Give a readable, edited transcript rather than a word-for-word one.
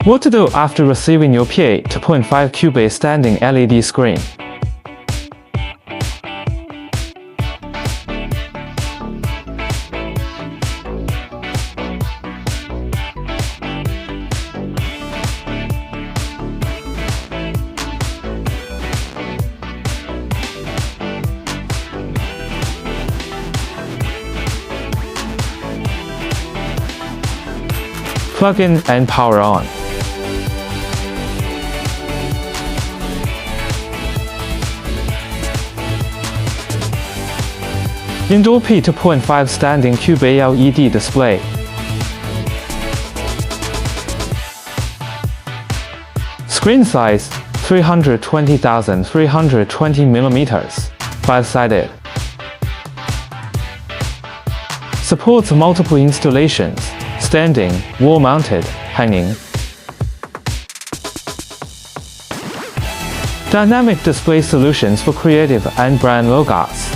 What to do after receiving your P2.5 Cube standing LED screen? Plug in and power on. Indoor P2.5 standing Cube LED display. Screen size 320,320 mm, 5-sided. Supports multiple installations, standing, wall-mounted, hanging. Dynamic display solutions for creative and brand logos.